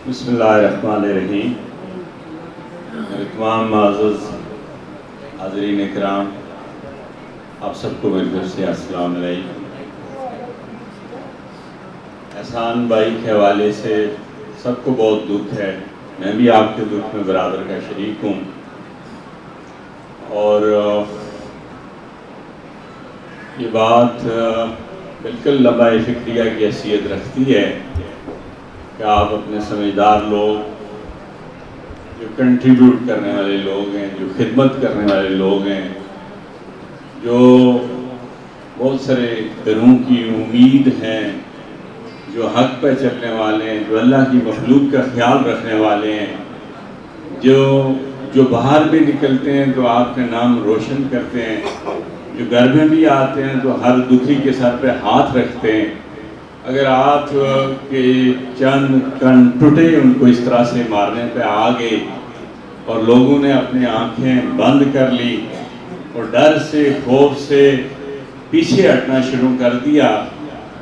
بسم اللہ الرحمن الرحیم۔ تمام معزز حاضرین اکرام، آپ سب کو میری طرف سے السلام علیکم۔ احسان بھائی کے حوالے سے سب کو بہت دکھ ہے، میں بھی آپ کے دکھ میں برابر کا شریک ہوں، اور یہ بات بالکل لمبا فکریہ کی حیثیت رکھتی ہے کہ آپ اپنے سمجھدار لوگ، جو کنٹریبیوٹ کرنے والے لوگ ہیں، جو خدمت کرنے والے لوگ ہیں، جو بہت سارے گھروں کی امید ہیں، جو حق پہ چلنے والے ہیں، جو اللہ کی مخلوق کا خیال رکھنے والے ہیں، جو باہر بھی نکلتے ہیں تو آپ کا نام روشن کرتے ہیں، جو گھر میں بھی آتے ہیں تو ہر دکھی کے سر پہ ہاتھ رکھتے ہیں، اگر آپ کے چند کن ٹوٹے ان کو اس طرح سے مارنے پہ آ گئے اور لوگوں نے اپنی آنکھیں بند کر لی اور ڈر سے، خوف سے پیچھے ہٹنا شروع کر دیا،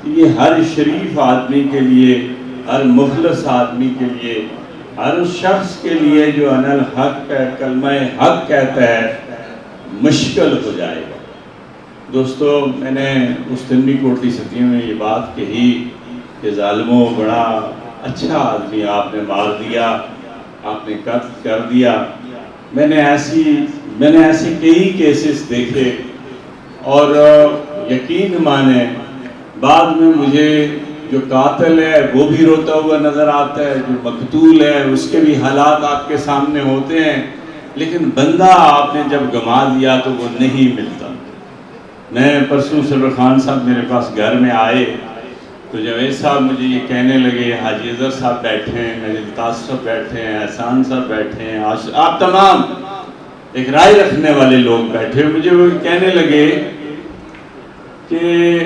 تو یہ ہر شریف آدمی کے لیے، ہر مخلص آدمی کے لیے، ہر اس شخص کے لیے جو انا الحق کا کلمہ حق کہتا ہے، مشکل ہو جائے گا۔ دوستو، میں نے اس دن بھی کوٹلی صدیوں میں یہ بات کہی کہ ظالموں، بڑا اچھا آدمی آپ نے مار دیا، آپ نے قتل کر دیا۔ میں نے ایسے کئی کیسز دیکھے، اور یقین مانیں بعد میں مجھے جو قاتل ہے وہ بھی روتا ہوا نظر آتا ہے، جو مقتول ہے اس کے بھی حالات آپ کے سامنے ہوتے ہیں، لیکن بندہ آپ نے جب گما دیا تو وہ نہیں ملتا۔ میں پرسوں سرور خان صاحب میرے پاس گھر میں آئے تو جوید صاحب مجھے یہ کہنے لگے، حاجی اظہر صاحب بیٹھے ہیں، نجیب طاہر صاحب بیٹھے ہیں، احسان صاحب بیٹھے ہیں، آپ تمام ایک رائے رکھنے والے لوگ بیٹھے، مجھے وہ کہنے لگے کہ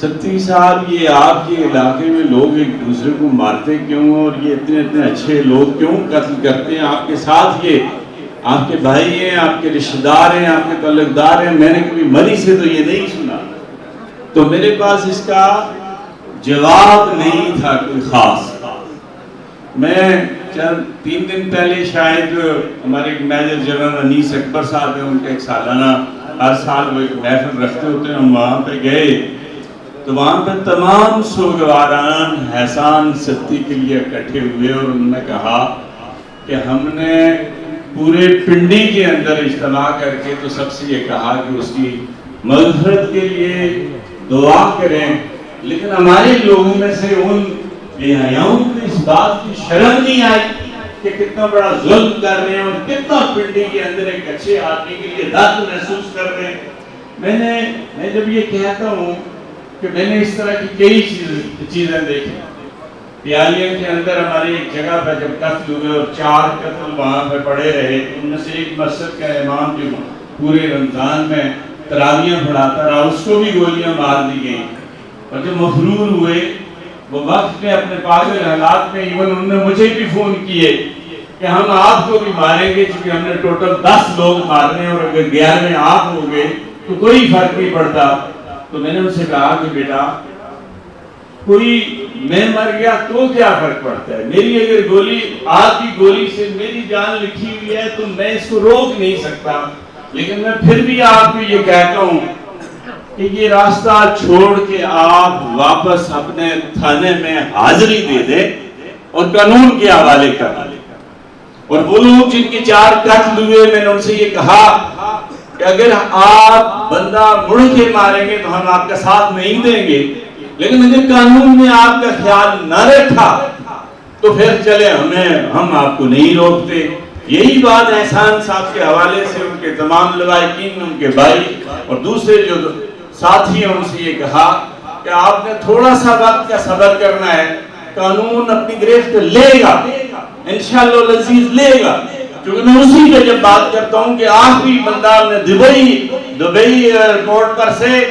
ستی صاحب، یہ آپ کے علاقے میں لوگ ایک دوسرے کو مارتے کیوں، اور یہ اتنے اچھے لوگ کیوں قتل کرتے ہیں آپ کے ساتھ؟ یہ آپ کے بھائی ہیں، آپ کے رشتہ دار ہیں، آپ کے تعلقدار ہیں، میں نے کبھی مری سے تو یہ نہیں سنا۔ تو میرے پاس اس کا جواب نہیں تھا کوئی خاص۔ میں چند 3 دن پہلے شاید ہمارے میجر جنرل انیس اکبر صاحب ہیں، ان کے ایک سالانہ، ہر سال وہ ایک محفل رکھتے ہوتے ہیں، ہم وہاں پہ گئے تو وہاں پہ تمام سوگواران احسان ستی کے لیے اکٹھے ہوئے، اور انہوں نے کہا کہ ہم نے پورے پنڈی کے اندر اجتماع کر کے تو سب سے یہ کہا کہ اس کی مغفرت کے لیے دعا کریں، لیکن ہمارے لوگوں میں سے ان بے حیاؤں کو اس بات کی شرم نہیں آئی کہ کتنا بڑا ظلم کر رہے ہیں اور کتنا پنڈی کے اندر ایک اچھے آدمی کے لیے درد محسوس کر رہے ہیں۔ میں جب یہ کہتا ہوں کہ میں نے اس طرح کی کئی چیزیں دیکھی۔ پیالیاں کے اندر ہماری ایک جگہ پہ جب قتل ہوئے اور 4 قتل وہاں پہ پڑے رہے، ان میں سے ایک مسجد کا امام جو پورے رمضان میں تراویحاں پڑھاتا رہا، اس کو بھی گولیاں مار دی گئیں، اور جب مفرور ہوئے وہ وقت میں اپنے پاگل حالات میں، ایون انہوں نے مجھے بھی فون کیے کہ ہم آپ کو بھی ماریں گے، چونکہ ہم نے ٹوٹل 10 لوگ مارنے، اور اگر 11ویں آپ ہو گئے تو کوئی فرق نہیں پڑتا۔ تو میں نے ان سے کہا کہ بیٹا، کوئی میں مر گیا تو کیا فرق پڑتا ہے؟ میری اگر گولی، آپ کی گولی سے میری جان لکھی ہوئی ہے تو میں اس کو روک نہیں سکتا، لیکن میں پھر بھی آپ کو یہ کہتا ہوں کہ یہ راستہ چھوڑ کے آپ واپس اپنے تھانے میں حاضری دے دیں اور قانون کے حوالے کر دیں۔ اور وہ لوگ جن کے 4 قتل ہوئے، میں نے ان سے یہ کہا کہ اگر آپ بندہ مڑ کے ماریں گے تو ہم آپ کا ساتھ نہیں دیں گے، لیکن اگر قانون نے آپ کا خیال نہ رکھا تو پھر چلے، ہم آپ کو نہیں روکتے۔ یہی بات احسان صاحب کے حوالے سے ان کے تمام لوائقین، ان کے بھائی اور دوسرے جو ساتھی ہیں، ان سے یہ کہا کہ آپ نے تھوڑا سا وقت کا صبر کرنا ہے، قانون اپنی گرفت لے گا، انشاءاللہ العزیز لے گا۔ کیونکہ میں اسی پہ جب بات کرتا ہوں کہ آخری بندہ نے دبئی ایئرپورٹ پر سے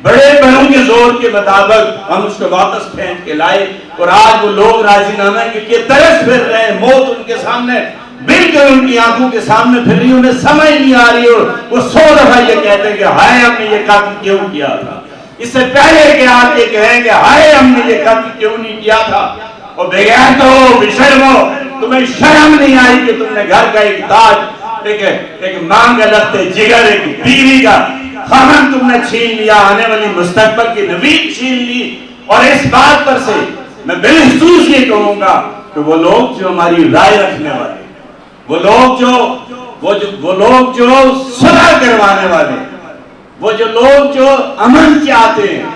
بڑے بڑوں کے زور کے مطابق ہم اس کو واپس پھینک کے لائے، اور آج وہ لوگ راضی نامہ کے لیے ترس پھر رہے ہیں، موت ان کے سامنے بالکل ان کی آنکھوں کے سامنے پھر رہی، انہیں سمجھ نہیں آ رہی، اور وہ 100 دفعہ یہ کہتے ہیں کہ ہائے ہم نے یہ قتل کیوں کیا تھا۔ اس سے پہلے کہ آپ یہ کہیں کہ ہائے ہم نے یہ قتل کیوں نہیں کیا تھا، اور بغیر تو بشرمو، تمہیں شرم نہیں آئی کہ تم نے گھر کا ایک تاج، ایک ماں کا لخت جگر، ایک بیوی کا خامن تم نے چھین لیا، آنے والی مستقبل کی نوید چھین لی. اور اس بات پر سے میں بالخصوص یہ کہوں گا کہ وہ لوگ جو ہماری رائے رکھنے والے، وہ لوگ جو صلح کروانے والے، وہ لوگ جو امن چاہتے ہیں،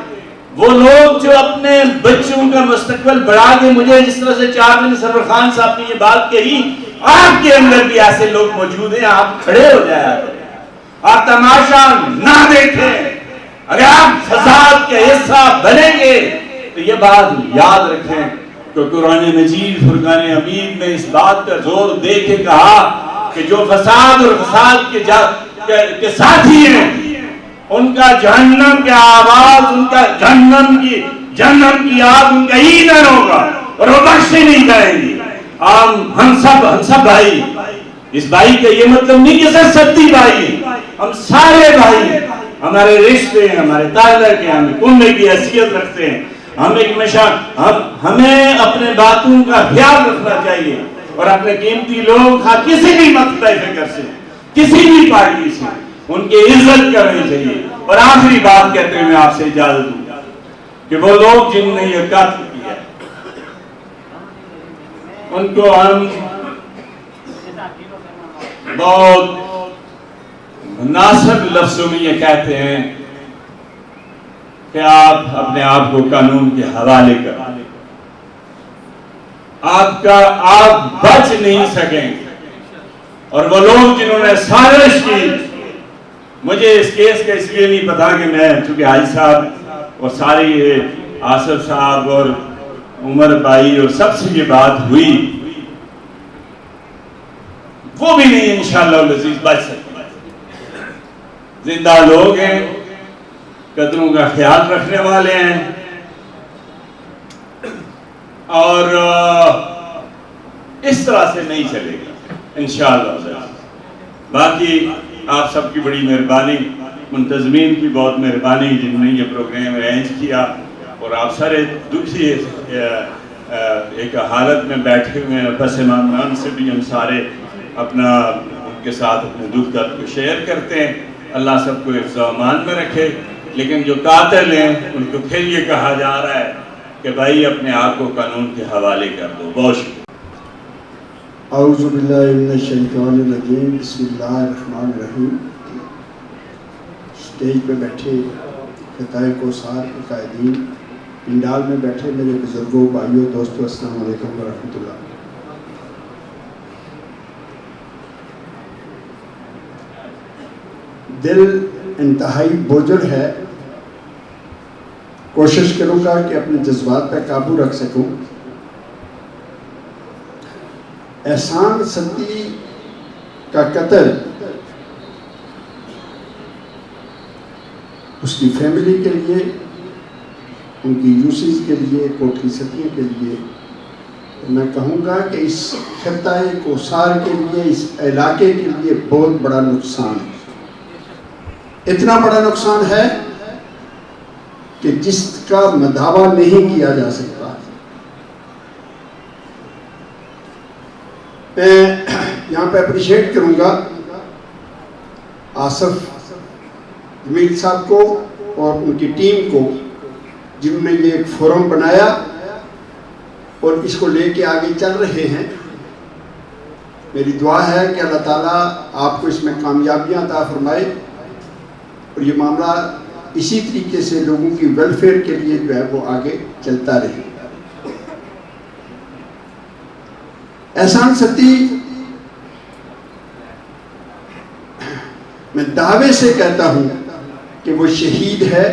وہ لوگ جو اپنے بچوں کا مستقبل بڑھا کے، مجھے جس طرح سے 4 دن سرور خان صاحب نے یہ بات کہی، آپ کے اندر بھی ایسے لوگ موجود ہیں. آپ کھڑے ہو جائیں، آپ تماشا نہ دیکھیں. اگر آپ فساد کے حصہ بنیں گے تو یہ بات یاد رکھیں کہ قرآن مجید فرقان حمید میں اس بات پر زور دے کے کہا کہ جو فساد اور فساد کے ساتھی ہیں، ان کا جہنم کے آواز، ان کا جہنم کی آگ ان کا ایندھن ہوگا اور وہ بخشے نہیں جائیں گے. ہم سب بھائی. اس بھائی کا یہ مطلب نہیں کہ سر ستی بھائی ہیں، ہم سارے بھائی ہیں. ہمارے رشتے ہیں، ہمارے تعلق ہیں، ہم کنبے کی حیثیت رکھتے ہیں. ہمیں اپنے باتوں کا خیال رکھنا چاہیے اور اپنے قیمتی لوگ کسی بھی مختلف فکر سے، کسی بھی پارٹی سے، ان کی عزت کرنی چاہیے. اور آخری بات کہتے ہیں میں آپ سے اجازت دوں کہ وہ لوگ جن نے یہ قتل کیا ان کو ہم بہت مناسب لفظوں میں یہ کہتے ہیں کہ آپ اپنے آپ کو قانون کے حوالے کریں. آپ بچ نہیں سکیں. اور وہ لوگ جنہوں نے سازش کی، مجھے اس کیس کا اس لیے نہیں پتا کہ میں چونکہ حاجی صاحب اور ساری آصف صاحب اور عمر بھائی اور سب سے یہ بات ہوئی، وہ بھی نہیں انشاءاللہ العزیز بچ سکتے. زندہ لوگ ہیں، قدروں کا خیال رکھنے والے ہیں، اور اس طرح سے نہیں چلے گا انشاءاللہ. باقی آپ سب کی بڑی مہربانی، منتظمین کی بہت مہربانی جنہوں نے یہ پروگرام ارینج کیا. اور آپ سارے دکھی ایک حالت میں بیٹھے ہوئے ہیں، پس ایمان سے بھی ہم سارے اپنا ان کے ساتھ اپنے دکھ درد کو شیئر کرتے ہیں. اللہ سب کو حفظ و امان میں رکھے. لیکن جو قاتل ہیں ان کو پھر یہ کہا جا رہا ہے کہ بھائی اپنے آپ کو قانون کے حوالے کر دو. بہت شکریہ. اعوذ باللہ من الشیطان الرجیم، بسم اللہ الرحمن الرحیم. اسٹیج پہ بیٹھے خطۂ کوثر کے قائدین، پنڈال میں بیٹھے میرے بزرگوں، بھائیوں، دوستوں، السلام علیکم ورحمۃ اللہ. دل انتہائی بوجھل ہے. کوشش کروں گا کہ اپنے جذبات پہ قابو رکھ سکوں. احسان ستی کا قتل اس کی فیملی کے لیے، ان کی یوسیز کے لیے، کوٹھی ستیوں کے لیے، میں کہوں گا کہ اس خطۂ کوثر کے لیے، اس علاقے کے لیے بہت بڑا نقصان ہے. اتنا بڑا نقصان ہے کہ جس کا مداوع نہیں کیا جا سکتا. میں یہاں پہ اپریشیٹ کروں گا آصف جمیل صاحب کو اور ان کی ٹیم کو، جنہوں نے یہ ایک فورم بنایا اور اس کو لے کے آگے چل رہے ہیں. میری دعا ہے کہ اللہ تعالیٰ آپ کو اس میں کامیابیاں عطا فرمائے اور یہ معاملہ اسی طریقے سے لوگوں کی ویلفیئر کے لیے جو ہے وہ آگے چلتا رہے. احسان ستی میں دعوے سے کہتا ہوں کہ وہ شہید ہے.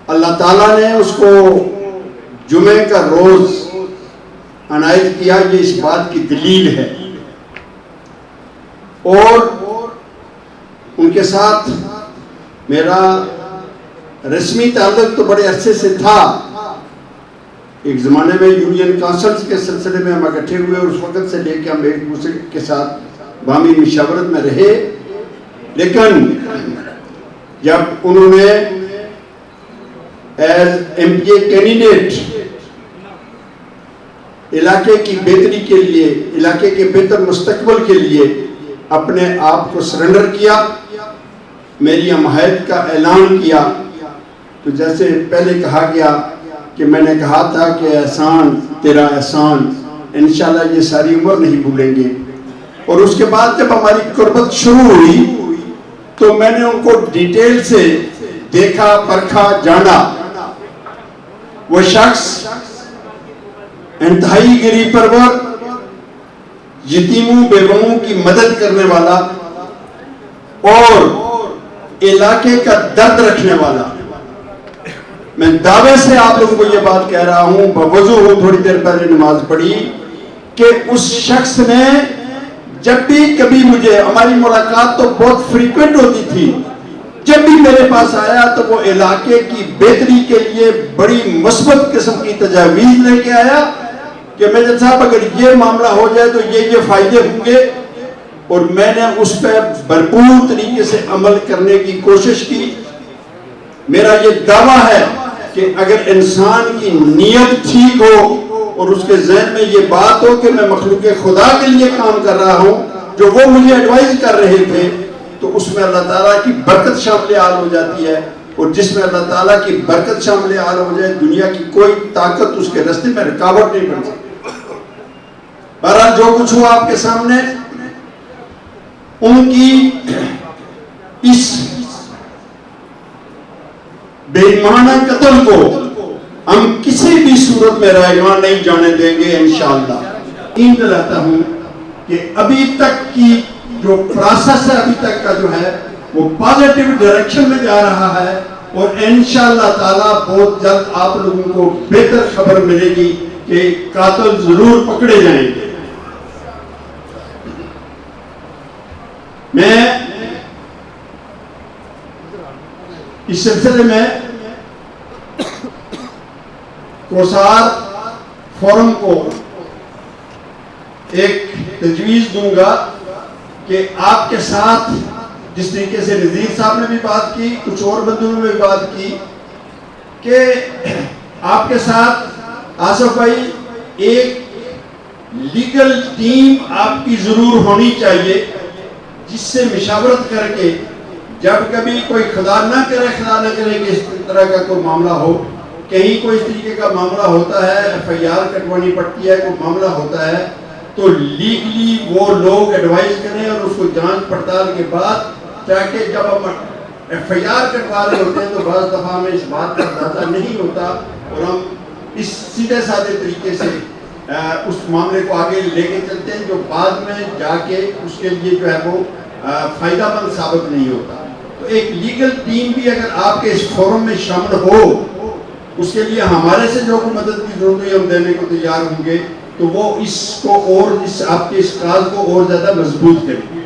اللہ تعالیٰ نے اس کو جمعے کا روز عنایت کیا، یہ اس بات کی دلیل ہے. اور ان کے ساتھ میرا رسمی تعلق تو بڑے عرصے سے تھا. ایک زمانے میں یونین کانسلز کے سلسلے میں ہم اکٹھے ہوئے اور اس وقت سے لے کے ہم ایک دوسرے کے ساتھ باہمی مشاورت میں رہے. لیکن جب انہوں نے as M P A candidate علاقے کی بہتری کے لیے، علاقے کے بہتر مستقبل کے لیے اپنے آپ کو سرنڈر کیا، میری معاہد کا اعلان کیا. تو جیسے پہلے کہا گیا کہ میں نے کہا تھا کہ احسان تیرا احسان، انشاءاللہ یہ ساری عمر نہیں بھولیں گے. اور اس کے بعد جب ہماری قربت شروع ہوئی تو میں نے ان کو ڈیٹیل سے دیکھا، پرکھا، جانا. وہ شخص انتہائی غریب پرور، یتیموں بیووں کی مدد کرنے والا اور علاقے کا درد رکھنے والا. میں دعوے سے آپ لوگوں کو یہ بات کہہ رہا ہوں، بوضو ہوں، تھوڑی دیر پہلے نماز پڑھی، کہ اس شخص نے جب بھی کبھی مجھے، ہماری ملاقات تو بہت فریکوینٹ ہوتی تھی، جب بھی میرے پاس آیا تو وہ علاقے کی بہتری کے لیے بڑی مثبت قسم کی تجاویز لے کے آیا کہ میجر صاحب اگر یہ معاملہ ہو جائے تو یہ فائدے ہوں گے. اور میں نے اس پہ بھرپور طریقے سے عمل کرنے کی کوشش کی. میرا یہ دعویٰ ہے کہ اگر انسان کی نیت ٹھیک ہو اور اس کے ذہن میں یہ بات ہو کہ میں مخلوق خدا کے لیے کام کر رہا ہوں، جو وہ مجھے ایڈوائز کر رہے تھے، تو اس میں اللہ تعالیٰ کی برکت شامل حال ہو جاتی ہے. اور جس میں اللہ تعالیٰ کی برکت شامل حال ہو جائے، دنیا کی کوئی طاقت اس کے راستے میں رکاوٹ نہیں بن سکتی. بہرحال جو کچھ ہوا آپ کے سامنے، ان کی اس بے ایمانہ قتل کو ہم کسی بھی صورت میں رائیگاں نہیں جانے دیں گے انشاءاللہ. یقین دلاتا ہوں کہ ابھی تک کی جو پروسیس ہے، ابھی تک کا جو ہے وہ پازیٹیو ڈائریکشن میں جا رہا ہے. اور انشاءاللہ تعالیٰ بہت جلد آپ لوگوں کو بہتر خبر ملے گی کہ قاتل ضرور پکڑے جائیں گے. میں اس سلسلے میں کوسار فورم کو ایک تجویز دوں گا کہ آپ کے ساتھ جس طریقے سے نذیر صاحب نے بھی بات کی، کچھ اور بندوں نے بھی بات کی، کہ آپ کے ساتھ آصف بھائی ایک لیگل ٹیم آپ کی ضرور ہونی چاہیے، جس سے مشاورت کر کے جب کبھی کوئی خدا نہ کرے کہ اس طرح کا کوئی معاملہ ہو، کہیں کوئی اس طریقے کا معاملہ ہوتا ہے، ایف آئی آر کٹوانی پڑتی ہے، کوئی معاملہ ہوتا ہے، تو لیگلی وہ لوگ ایڈوائز کریں اور اس کو جانچ پڑتال کے بعد، تاکہ جب ہم ایف آئی آر کٹوا رہے ہوتے ہیں تو بعض دفعہ ہمیں اس بات کا اندازہ نہیں ہوتا اور ہم اس سیدھے سادے طریقے سے اس معاملے کو آگے لے کے چلتے ہیں، جو بعد میں جا کے اس کے لیے جو ہے وہ فائدہ مند ثابت نہیں ہوتا. تو ایک لیگل ٹیم بھی اگر آپ کے اس فورم میں شامل ہو، اس کے لیے ہمارے سے جو کوئی مدد کی ضرورت ہے ہم دینے کو تیار ہوں گے، تو وہ اس کو اور آپ کے اس کاز کو اور زیادہ مضبوط کریں.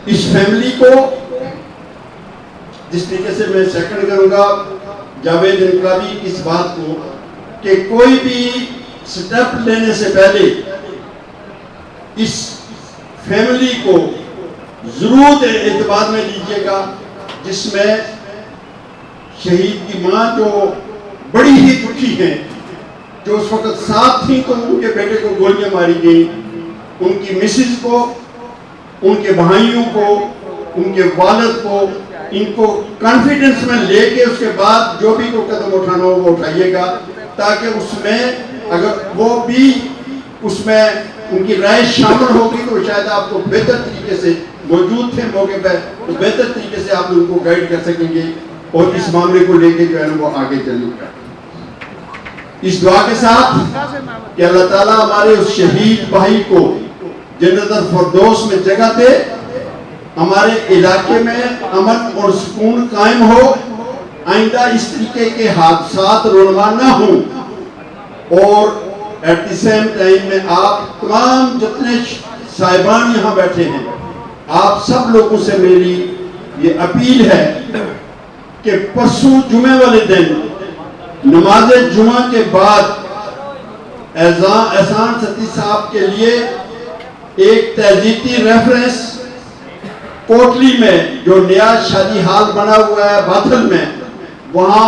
اس فیملی کو جس طریقے سے میں سیکنڈ کروں گا جاوید انقلابی کی اس بات کو، کہ کوئی بھی سٹیپ لینے سے پہلے اس فیملی کو ضرور اعتبار میں لیجئے گا، جس میں شہید کی ماں جو بڑی ہی دکھی ہیں، جو اس وقت ساتھ تھیں تو ان کے بیٹے کو گولیاں ماری گئیں، ان کی مسز کو، ان کے بھائیوں کو، ان کے والد کو، ان کو کانفیڈنس میں لے کے اس کے بعد جو بھی کوئی قدم اٹھانا ہو وہ اٹھائیے گا، تاکہ اس میں اگر وہ بھی اس میں ان کی رائے شامل ہوگی تو شاید آپ کو بہتر طریقے سے موجود تھے موقع پہ تو بہتر طریقے سے آپ لوگوں کو گائیڈ کر سکیں گے اور اس معاملے کو لے کے جو ہے نا وہ آگے چلے گا. اس دعا کے ساتھ کہ اللہ تعالیٰ ہمارے اس شہید بھائی کو جنت الفردوس میں جگہ دے، ہمارے علاقے میں امن اور سکون قائم ہو، آئندہ اس طریقے کے حادثات رونما نہ ہوں، اور ایٹ دی سیم ٹائم میں آپ تمام جتنے صاحبان یہاں بیٹھے ہیں، آپ سب لوگوں سے میری یہ اپیل ہے کہ پرسوں جمعے والے دن نماز جمعہ کے بعد احسان ستی صاحب کے لیے ایک تعزیتی ریفرنس کوٹلی میں جو نیا شادی ہال بنا ہوا ہے باتھل میں، وہاں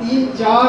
3-4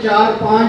4-5